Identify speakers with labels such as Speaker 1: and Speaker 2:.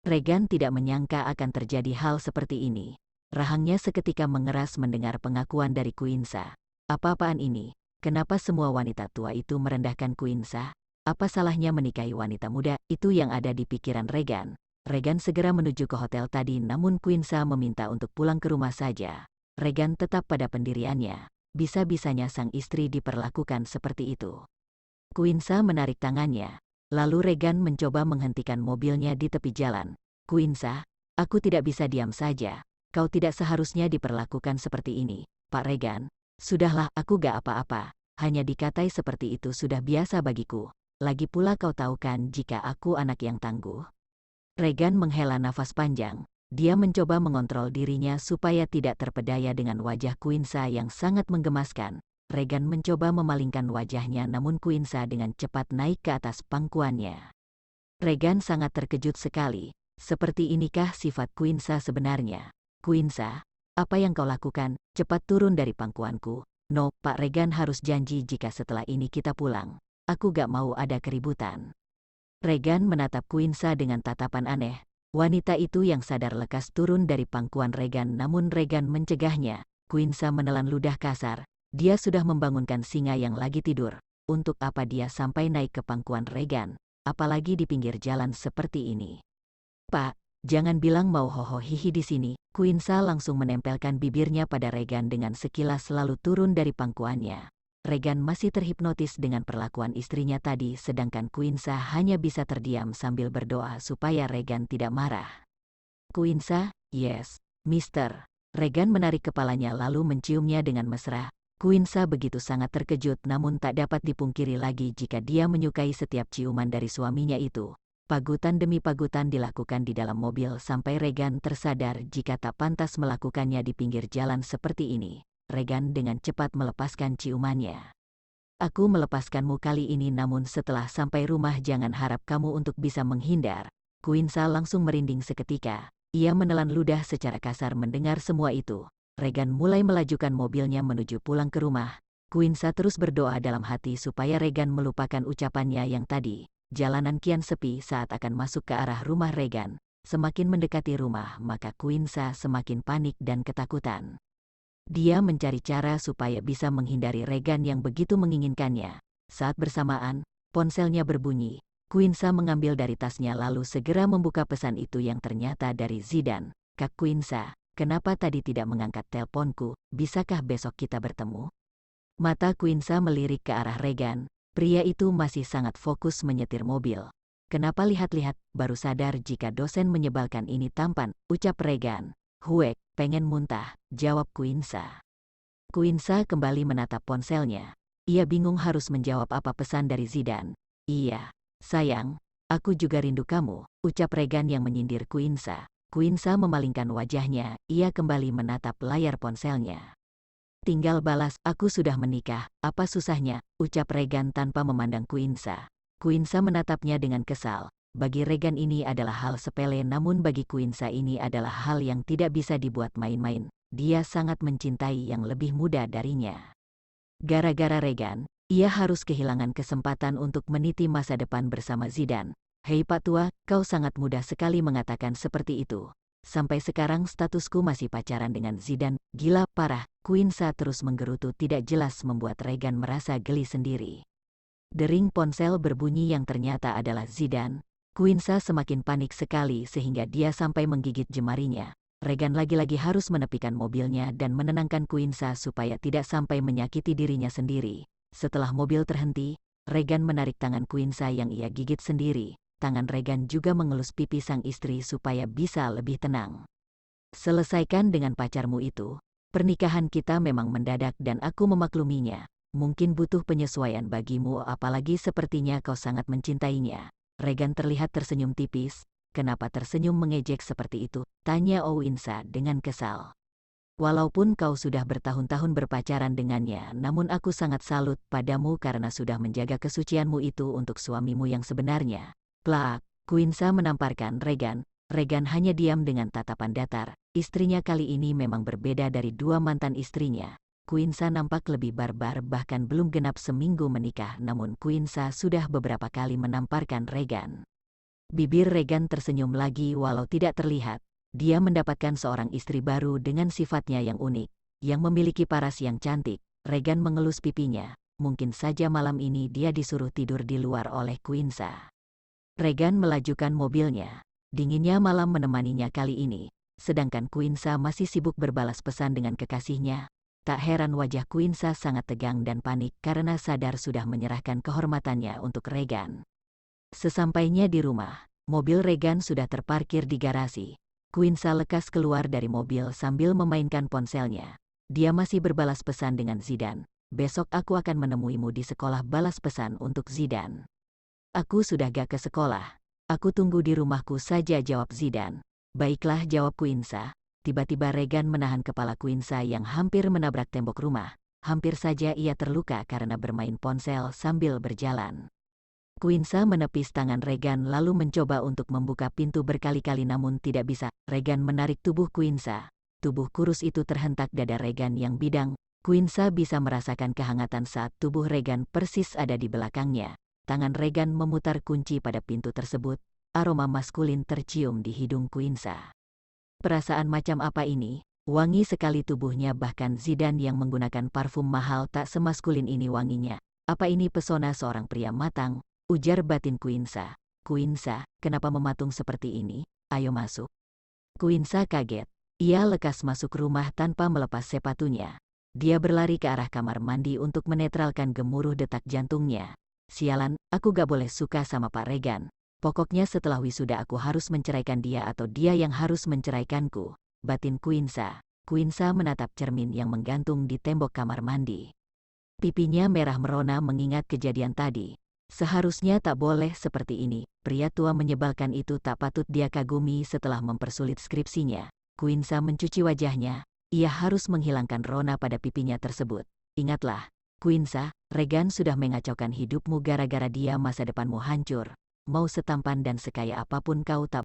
Speaker 1: Regan tidak menyangka akan terjadi hal seperti ini. Rahangnya seketika mengeras mendengar pengakuan dari Quinsa. Apa-apaan ini? Kenapa semua wanita tua itu merendahkan Quinsa? Apa salahnya menikahi wanita muda? Itu yang ada di pikiran Regan. Regan segera menuju ke hotel tadi, namun Quinsa meminta untuk pulang ke rumah saja. Regan tetap pada pendiriannya. Bisa-bisanya sang istri diperlakukan seperti itu. Quinsa menarik tangannya. Lalu Regan mencoba menghentikan mobilnya di tepi jalan. Quinsa, aku tidak bisa diam saja. Kau tidak seharusnya diperlakukan seperti ini, Pak Regan. Sudahlah, aku gak apa-apa. Hanya dikatai seperti itu sudah biasa bagiku. Lagi pula kau tahu kan jika aku anak yang tangguh. Regan menghela nafas panjang. Dia mencoba mengontrol dirinya supaya tidak terpedaya dengan wajah Quinsa yang sangat menggemaskan. Regan mencoba memalingkan wajahnya, namun Quinsa dengan cepat naik ke atas pangkuannya. Regan sangat terkejut sekali. Seperti inikah sifat Quinsa sebenarnya? Quinsa, apa yang kau lakukan? Cepat turun dari pangkuanku. No, Pak Regan harus janji jika setelah ini kita pulang. Aku gak mau ada keributan. Regan menatap Quinsa dengan tatapan aneh. Wanita itu yang sadar lekas turun dari pangkuan Regan, namun Regan mencegahnya. Quinsa menelan ludah kasar. Dia sudah membangunkan singa yang lagi tidur. Untuk apa dia sampai naik ke pangkuan Regan? Apalagi di pinggir jalan seperti ini. Pak, jangan bilang mau hoho-hihi di sini. Quinsa langsung menempelkan bibirnya pada Regan dengan sekilas lalu turun dari pangkuannya. Regan masih terhipnotis dengan perlakuan istrinya tadi, sedangkan Quinsa hanya bisa terdiam sambil berdoa supaya Regan tidak marah. Quinsa, yes, Mister. Regan menarik kepalanya lalu menciumnya dengan mesra. Quinsa begitu sangat terkejut, namun tak dapat dipungkiri lagi jika dia menyukai setiap ciuman dari suaminya itu. Pagutan demi pagutan dilakukan di dalam mobil sampai Regan tersadar jika tak pantas melakukannya di pinggir jalan seperti ini. Regan dengan cepat melepaskan ciumannya. Aku melepaskanmu kali ini, namun setelah sampai rumah jangan harap kamu untuk bisa menghindar. Quinsa langsung merinding seketika. Ia menelan ludah secara kasar mendengar semua itu. Regan mulai melajukan mobilnya menuju pulang ke rumah. Quinsa terus berdoa dalam hati supaya Regan melupakan ucapannya yang tadi. Jalanan kian sepi saat akan masuk ke arah rumah Regan. Semakin mendekati rumah, maka Quinsa semakin panik dan ketakutan. Dia mencari cara supaya bisa menghindari Regan yang begitu menginginkannya. Saat bersamaan, ponselnya berbunyi. Quinsa mengambil dari tasnya lalu segera membuka pesan itu yang ternyata dari Zidane. Kak Quinsa, kenapa tadi tidak mengangkat teleponku? Bisakah besok kita bertemu? Mata Quinsa melirik ke arah Regan. Pria itu masih sangat fokus menyetir mobil. Kenapa lihat-lihat, baru sadar jika dosen menyebalkan ini tampan, ucap Regan. Huek, pengen muntah, jawab Quinsa. Quinsa kembali menatap ponselnya. Ia bingung harus menjawab apa pesan dari Zidane. Iya, sayang, aku juga rindu kamu, ucap Regan yang menyindir Quinsa. Quinsa memalingkan wajahnya, ia kembali menatap layar ponselnya. Tinggal balas, aku sudah menikah, apa susahnya, ucap Regan tanpa memandang Quinsa. Quinsa menatapnya dengan kesal. Bagi Regan ini adalah hal sepele, namun bagi Quinsa ini adalah hal yang tidak bisa dibuat main-main. Dia sangat mencintai yang lebih muda darinya. Gara-gara Regan, ia harus kehilangan kesempatan untuk meniti masa depan bersama Zidane. Hei Pak Tua, kau sangat mudah sekali mengatakan seperti itu. Sampai sekarang statusku masih pacaran dengan Zidane. Gila parah. Quinsa terus menggerutu tidak jelas membuat Regan merasa geli sendiri. Dering ponsel berbunyi yang ternyata adalah Zidane. Quinsa semakin panik sekali sehingga dia sampai menggigit jemarinya. Regan lagi-lagi harus menepikan mobilnya dan menenangkan Quinsa supaya tidak sampai menyakiti dirinya sendiri. Setelah mobil terhenti, Regan menarik tangan Quinsa yang ia gigit sendiri. Tangan Regan juga mengelus pipi sang istri supaya bisa lebih tenang. Selesaikan dengan pacarmu itu. Pernikahan kita memang mendadak dan aku memakluminya. Mungkin butuh penyesuaian bagimu, apalagi sepertinya kau sangat mencintainya. Regan terlihat tersenyum tipis. Kenapa tersenyum mengejek seperti itu? Tanya Quinsa dengan kesal. Walaupun kau sudah bertahun-tahun berpacaran dengannya, namun aku sangat salut padamu karena sudah menjaga kesucianmu itu untuk suamimu yang sebenarnya. Plak, Quinsa menamparkan Regan. Regan hanya diam dengan tatapan datar. Istrinya kali ini memang berbeda dari dua mantan istrinya. Quinsa nampak lebih barbar, bahkan belum genap seminggu menikah, namun Quinsa sudah beberapa kali menamparkan Regan. Bibir Regan tersenyum lagi walau tidak terlihat. Dia mendapatkan seorang istri baru dengan sifatnya yang unik, yang memiliki paras yang cantik. Regan mengelus pipinya. Mungkin saja malam ini dia disuruh tidur di luar oleh Quinsa. Regan melajukan mobilnya. Dinginnya malam menemaninya kali ini. Sedangkan Quinsa masih sibuk berbalas pesan dengan kekasihnya. Tak heran wajah Quinsa sangat tegang dan panik karena sadar sudah menyerahkan kehormatannya untuk Regan. Sesampainya di rumah, mobil Regan sudah terparkir di garasi. Quinsa lekas keluar dari mobil sambil memainkan ponselnya. Dia masih berbalas pesan dengan Zidane. Besok aku akan menemuimu di sekolah, balas pesan untuk Zidane. Aku sudah gak ke sekolah. Aku tunggu di rumahku saja, jawab Zidane. Baiklah, jawab Quinsa. Tiba-tiba Regan menahan kepala Quinsa yang hampir menabrak tembok rumah. Hampir saja ia terluka karena bermain ponsel sambil berjalan. Quinsa menepis tangan Regan lalu mencoba untuk membuka pintu berkali-kali namun tidak bisa. Regan menarik tubuh Quinsa. Tubuh kurus itu terhentak dada Regan yang bidang. Quinsa bisa merasakan kehangatan saat tubuh Regan persis ada di belakangnya. Tangan Regan memutar kunci pada pintu tersebut. Aroma maskulin tercium di hidung Quinsa. Perasaan macam apa ini? Wangi sekali tubuhnya, bahkan Zidane yang menggunakan parfum mahal tak semaskulin ini wanginya. Apa ini pesona seorang pria matang? Ujar batin Quinsa. Quinsa, kenapa mematung seperti ini? Ayo masuk. Quinsa kaget. Ia lekas masuk rumah tanpa melepas sepatunya. Dia berlari ke arah kamar mandi untuk menetralkan gemuruh detak jantungnya. Sialan, aku gak boleh suka sama Pak Regan. Pokoknya setelah wisuda aku harus menceraikan dia atau dia yang harus menceraikanku, batin Quinsa. Quinsa menatap cermin yang menggantung di tembok kamar mandi. Pipinya merah merona mengingat kejadian tadi. Seharusnya tak boleh seperti ini. Pria tua menyebalkan itu tak patut dia kagumi setelah mempersulit skripsinya. Quinsa mencuci wajahnya. Ia harus menghilangkan rona pada pipinya tersebut. Ingatlah, Quinsa, Regan sudah mengacaukan hidupmu gara-gara dia, masa depanmu hancur. Mau setampan dan sekaya apapun kau tak